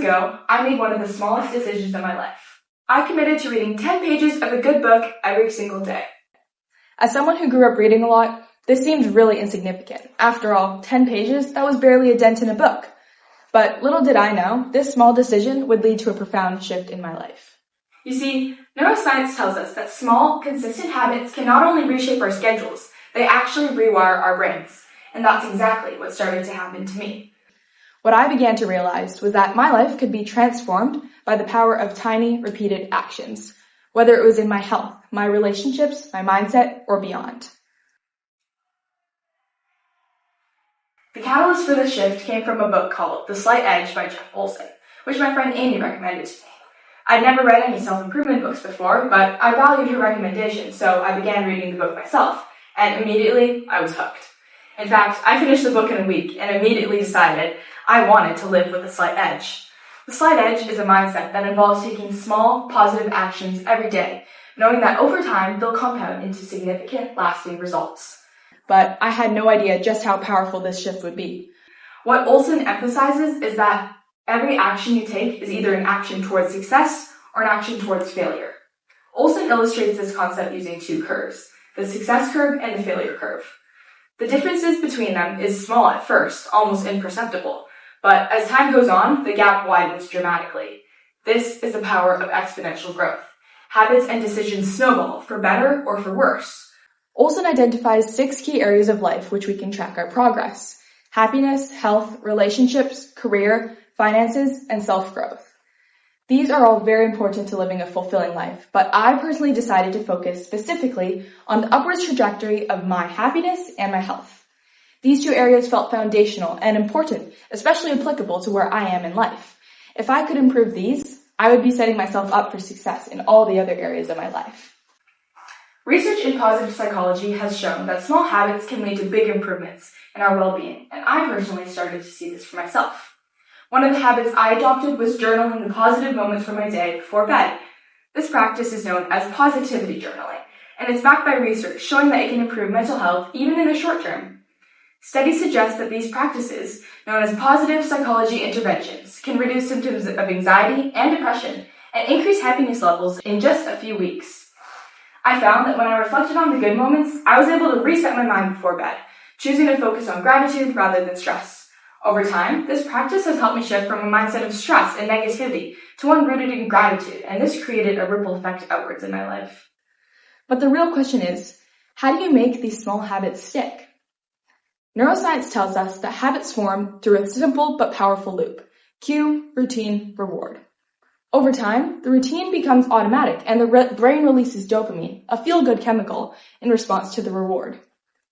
ago, I made one of the smallest decisions of my life. I committed to reading 10 pages of a good book every single day. As someone who grew up reading a lot, this seemed really insignificant. After all, 10 pages, that was barely a dent in a book. But little did I know, this small decision would lead to a profound shift in my life. You see, neuroscience tells us that small, consistent habits can not only reshape our schedules, they actually rewire our brains. And that's exactly what started to happen to me. What I began to realize was that my life could be transformed by the power of tiny, repeated actions, whether it was in my health, my relationships, my mindset, or beyond. The catalyst for this shift came from a book called The Slight Edge by Jeff Olson, which my friend Amy recommended to me. I'd never read any self-improvement books before, but I valued her recommendation, so I began reading the book myself, and immediately I was hooked. In fact, I finished the book in a week and immediately decided I wanted to live with a slight edge. The slight edge is a mindset that involves taking small, positive actions every day, knowing that over time they'll compound into significant, lasting results. But I had no idea just how powerful this shift would be. What Olson emphasizes is that every action you take is either an action towards success or an action towards failure. Olson illustrates this concept using two curves, the success curve and the failure curve. The differences between them is small at first, almost imperceptible, but as time goes on, the gap widens dramatically. This is the power of exponential growth. Habits and decisions snowball, for better or for worse. Olson identifies 6 key areas of life which we can track our progress: happiness, health, relationships, career, finances, and self-growth. These are all very important to living a fulfilling life, but I personally decided to focus specifically on the upwards trajectory of my happiness and my health. These 2 areas felt foundational and important, especially applicable to where I am in life. If I could improve these, I would be setting myself up for success in all the other areas of my life. Research in positive psychology has shown that small habits can lead to big improvements in our well-being, and I personally started to see this for myself. One of the habits I adopted was journaling the positive moments from my day before bed. This practice is known as positivity journaling, and it's backed by research showing that it can improve mental health even in the short term. Studies suggest that these practices, known as positive psychology interventions, can reduce symptoms of anxiety and depression and increase happiness levels in just a few weeks. I found that when I reflected on the good moments, I was able to reset my mind before bed, choosing to focus on gratitude rather than stress. Over time, this practice has helped me shift from a mindset of stress and negativity to one rooted in gratitude, and this created a ripple effect outwards in my life. But the real question is, how do you make these small habits stick? Neuroscience tells us that habits form through a simple but powerful loop: cue, routine, reward. Over time, the routine becomes automatic and the brain releases dopamine, a feel-good chemical, in response to the reward.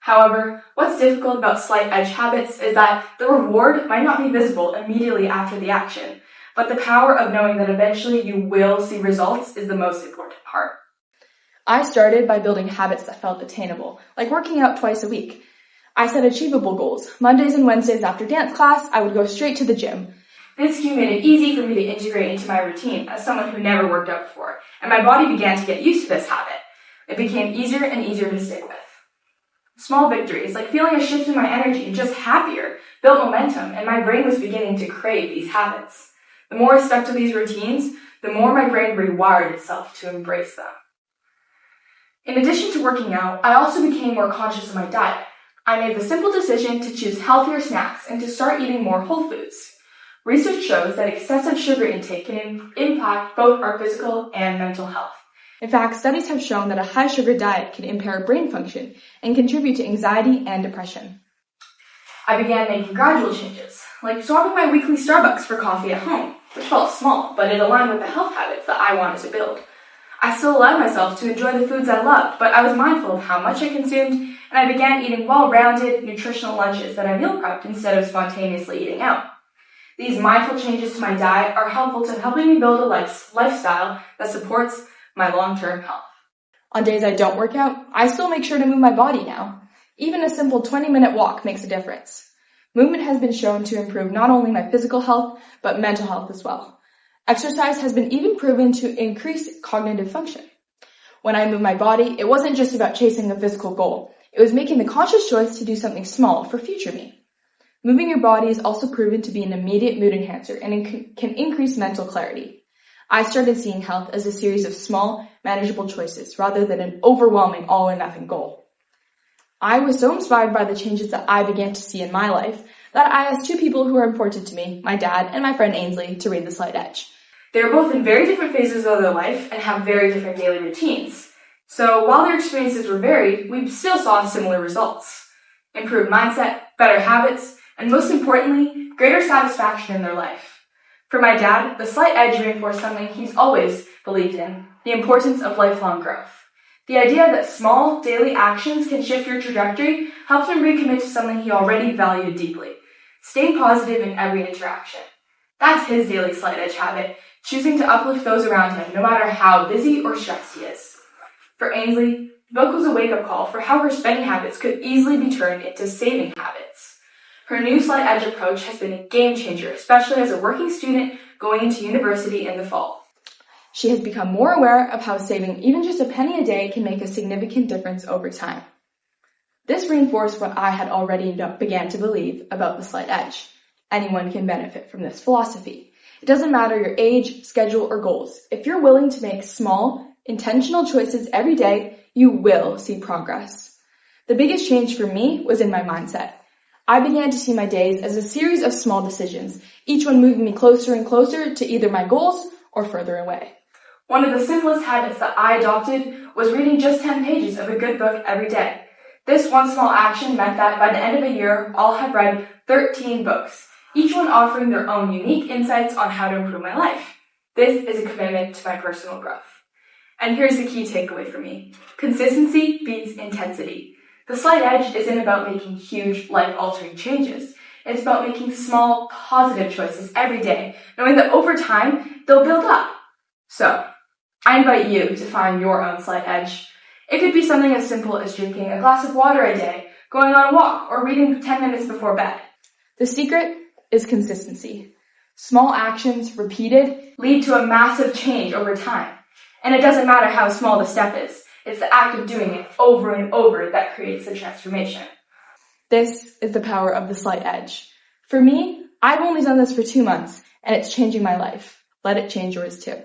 However, what's difficult about slight edge habits is that the reward might not be visible immediately after the action, but the power of knowing that eventually you will see results is the most important part. I started by building habits that felt attainable, like working out twice a week. I set achievable goals. Mondays and Wednesdays after dance class, I would go straight to the gym. This cue made it easy for me to integrate into my routine as someone who never worked out before, and my body began to get used to this habit. It became easier and easier to stick with. Small victories, like feeling a shift in my energy and just happier, built momentum, and my brain was beginning to crave these habits. The more I stuck to these routines, the more my brain rewired itself to embrace them. In addition to working out, I also became more conscious of my diet. I made the simple decision to choose healthier snacks and to start eating more whole foods. Research shows that excessive sugar intake can impact both our physical and mental health. In fact, studies have shown that a high sugar diet can impair brain function and contribute to anxiety and depression. I began making gradual changes, like swapping my weekly Starbucks for coffee at home, which felt small, but it aligned with the health habits that I wanted to build. I still allowed myself to enjoy the foods I loved, but I was mindful of how much I consumed, and I began eating well-rounded, nutritional lunches that I meal prepped instead of spontaneously eating out. These mindful changes to my diet are helpful to helping me build a lifestyle that supports my long-term health. On days I don't work out, I still make sure to move my body now. Even a simple 20-minute walk makes a difference. Movement has been shown to improve not only my physical health, but mental health as well. Exercise has been even proven to increase cognitive function. When I moved my body, it wasn't just about chasing a physical goal. It was making the conscious choice to do something small for future me. Moving your body is also proven to be an immediate mood enhancer and can increase mental clarity. I started seeing health as a series of small, manageable choices rather than an overwhelming all-or-nothing goal. I was so inspired by the changes that I began to see in my life that I asked two people who are important to me, my dad and my friend Ainsley, to read The Slight Edge. They are both in very different phases of their life and have very different daily routines. So while their experiences were varied, we still saw similar results. Improved mindset, better habits, and most importantly, greater satisfaction in their life. For my dad, The Slight Edge reinforced something he's always believed in, the importance of lifelong growth. The idea that small, daily actions can shift your trajectory helped him recommit to something he already valued deeply, staying positive in every interaction. That's his daily Slight Edge habit, choosing to uplift those around him no matter how busy or stressed he is. For Ainsley, the book was a wake-up call for how her spending habits could easily be turned into saving habits. Her new Slight Edge approach has been a game changer, especially as a working student going into university in the fall. She has become more aware of how saving even just a penny a day can make a significant difference over time. This reinforced what I had already began to believe about The Slight Edge. Anyone can benefit from this philosophy. It doesn't matter your age, schedule, or goals. If you're willing to make small, intentional choices every day, you will see progress. The biggest change for me was in my mindset. I began to see my days as a series of small decisions, each one moving me closer and closer to either my goals or further away. One of the simplest habits that I adopted was reading just 10 pages of a good book every day. This one small action meant that by the end of a year, I'll have read 13 books, each one offering their own unique insights on how to improve my life. This is a commitment to my personal growth. And here's the key takeaway for me. Consistency beats intensity. The Slight Edge isn't about making huge, life-altering changes. It's about making small, positive choices every day, knowing that over time, they'll build up. So, I invite you to find your own Slight Edge. It could be something as simple as drinking a glass of water a day, going on a walk, or reading 10 minutes before bed. The secret is consistency. Small actions, repeated, lead to a massive change over time. And it doesn't matter how small the step is. It's the act of doing it over and over that creates the transformation. This is the power of The Slight Edge. For me, I've only done this for 2 months, and it's changing my life. Let it change yours too.